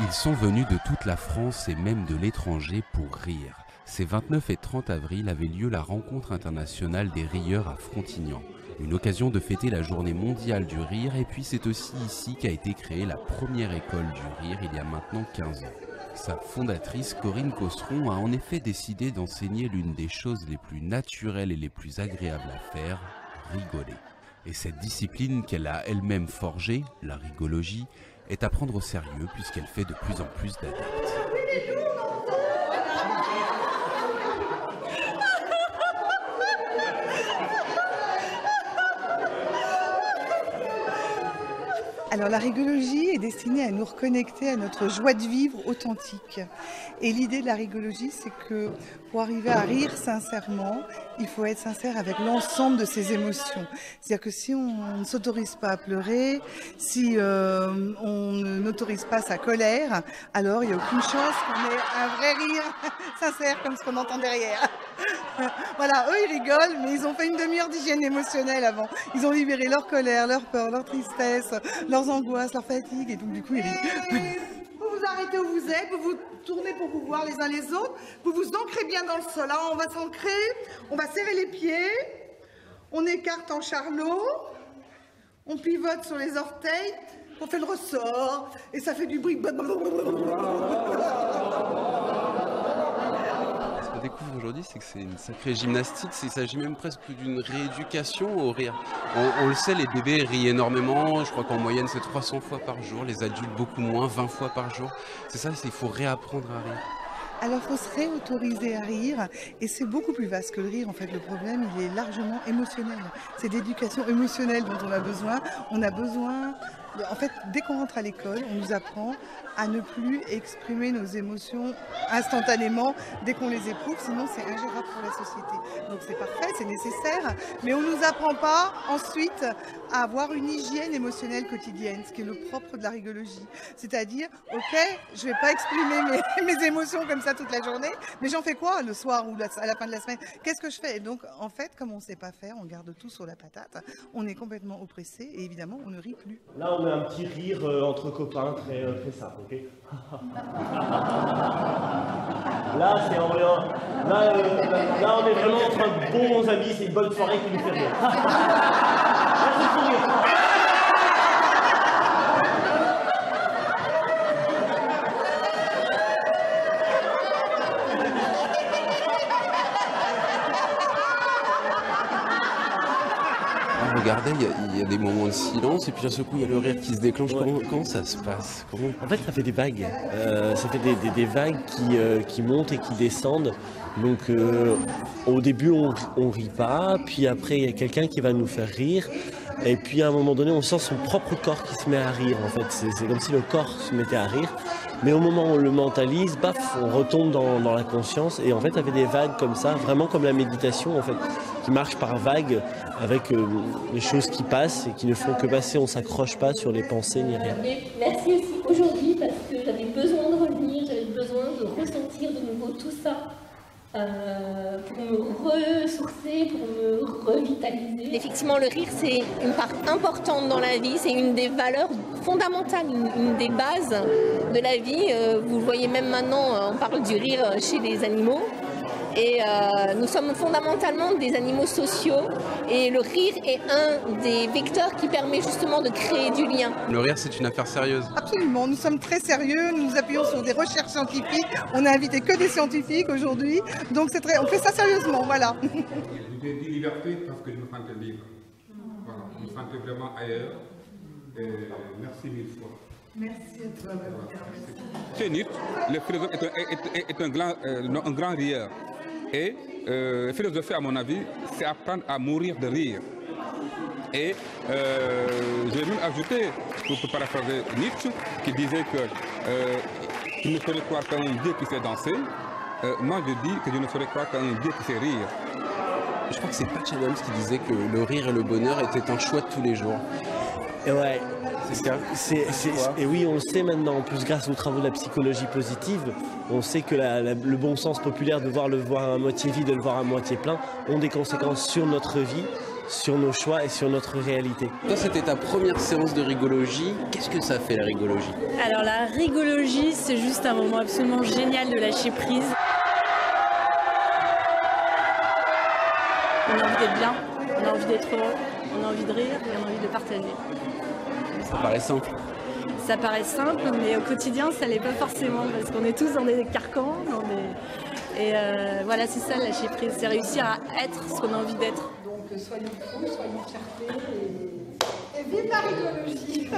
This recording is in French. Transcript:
Ils sont venus de toute la France et même de l'étranger pour rire. Ces 29 et 30 avril avait lieu la rencontre internationale des rieurs à Frontignan. Une occasion de fêter la journée mondiale du rire, et puis c'est aussi ici qu'a été créée la première école du rire il y a maintenant 15 ans. Sa fondatrice, Corinne Cosseron, a en effet décidé d'enseigner l'une des choses les plus naturelles et les plus agréables à faire, rigoler. Et cette discipline qu'elle a elle-même forgée, la rigologie, est à prendre au sérieux puisqu'elle fait de plus en plus d'adeptes. Alors la rigologie est destinée à nous reconnecter à notre joie de vivre authentique. Et l'idée de la rigologie, c'est que pour arriver à rire sincèrement, il faut être sincère avec l'ensemble de ses émotions. C'est-à-dire que si on ne s'autorise pas à pleurer, si on n'autorise pas sa colère, alors il n'y a aucune chance qu'on ait un vrai rire sincère comme ce qu'on entend derrière. Voilà, eux ils rigolent, mais ils ont fait une demi-heure d'hygiène émotionnelle avant. Ils ont libéré leur colère, leur peur, leur tristesse, leurs angoisses, leur fatigue, et donc du coup ils rient. Vous vous arrêtez où vous êtes, vous vous tournez pour vous voir les uns les autres, vous vous ancrez bien dans le sol. Alors on va s'ancrer, on va serrer les pieds, on écarte en charlot, on pivote sur les orteils, on fait le ressort, et ça fait du bruit. Ce qu'on découvre aujourd'hui, c'est que c'est une sacrée gymnastique. Il s'agit même presque d'une rééducation au rire. On le sait, les bébés rient énormément. Je crois qu'en moyenne, c'est 300 fois par jour. Les adultes, beaucoup moins, 20 fois par jour. C'est ça, il faut réapprendre à rire. Alors, il faut se réautoriser à rire, et c'est beaucoup plus vaste que le rire. En fait, le problème, il est largement émotionnel. C'est d'éducation émotionnelle dont on a besoin. On a besoin, en fait, dès qu'on rentre à l'école, on nous apprend à ne plus exprimer nos émotions instantanément dès qu'on les éprouve, sinon c'est ingérable pour la société. Donc c'est parfait, c'est nécessaire, mais on ne nous apprend pas ensuite à avoir une hygiène émotionnelle quotidienne, ce qui est le propre de la rigologie. C'est-à-dire, ok, je ne vais pas exprimer mes émotions comme ça toute la journée, mais j'en fais quoi le soir ou à la fin de la semaine? Qu'est-ce que je fais? Et donc en fait, comme on ne sait pas faire, on garde tout sur la patate, on est complètement oppressé et évidemment on ne rit plus. Là on a un petit rire entre copains, très simple. Okay. Là, c'est là, on est vraiment entre bons amis, c'est une bonne soirée qui nous fait rire. Regardez, il y a des moments de silence et puis d'un seul coup il y a le rire qui se déclenche. Comment ça se passe? En fait, ça fait des vagues. Ça fait des vagues qui montent et qui descendent. Donc au début on rit pas, puis après il y a quelqu'un qui va nous faire rire. Et puis à un moment donné on sent son propre corps qui se met à rire. En fait, c'est comme si le corps se mettait à rire. Mais au moment où on le mentalise, baf, on retombe dans la conscience. Et en fait, ça fait des vagues comme ça, vraiment comme la méditation, en fait, qui marche par vagues, avec les choses qui passent et qui ne font que passer. On ne s'accroche pas sur les pensées ni rien. Merci aussi aujourd'hui parce que j'avais besoin de revenir, j'avais besoin de ressentir de nouveau tout ça. Pour me ressourcer, pour me revitaliser. Effectivement, le rire, c'est une part importante dans la vie, c'est une des valeurs fondamentales, une des bases de la vie. Vous le voyez même maintenant, on parle du rire chez les animaux. Et nous sommes fondamentalement des animaux sociaux et le rire est un des vecteurs qui permet justement de créer du lien. Le rire, c'est une affaire sérieuse. Absolument, nous sommes très sérieux, nous nous appuyons sur des recherches scientifiques, on a invité que des scientifiques aujourd'hui, donc on fait ça sérieusement, voilà. J'ai dit liberté parce que je me sentais libre. Voilà, je me sentais vraiment ailleurs. Et merci mille fois. Merci à toi. Chez Nietzsche, le philosophe est un grand rieur. Et philosophie, à mon avis, c'est apprendre à mourir de rire. Et je vais même ajouter, pour paraphraser Nietzsche, qui disait que tu ne saurais croire qu'à un Dieu qui sait danser. Moi, je dis que je ne saurais croire qu'à un Dieu qui sait rire. Je crois que c'est Patch Adams qui disait que le rire et le bonheur étaient un choix de tous les jours. Et ouais. C'est ça. Et oui, on le sait maintenant, en plus grâce aux travaux de la psychologie positive, on sait que le bon sens populaire de voir le voir à moitié vide et le voir à moitié plein ont des conséquences sur notre vie sur nos choix et sur notre réalité. Toi, c'était ta première séance de rigologie. Qu'est-ce que ça fait la rigologie? Alors la rigologie, c'est juste un moment absolument génial de lâcher prise. On a envie d'être bien, on a envie d'être heureux, on a envie de rire et on a envie de partager. Ça paraît simple. Ça paraît simple, mais au quotidien, ça l'est pas forcément, parce qu'on est tous dans des carcans. Et voilà, c'est ça, lâcher prise, c'est réussir à être ce qu'on a envie d'être. Donc soyons fous, soyons fiertés et vive la rigologie.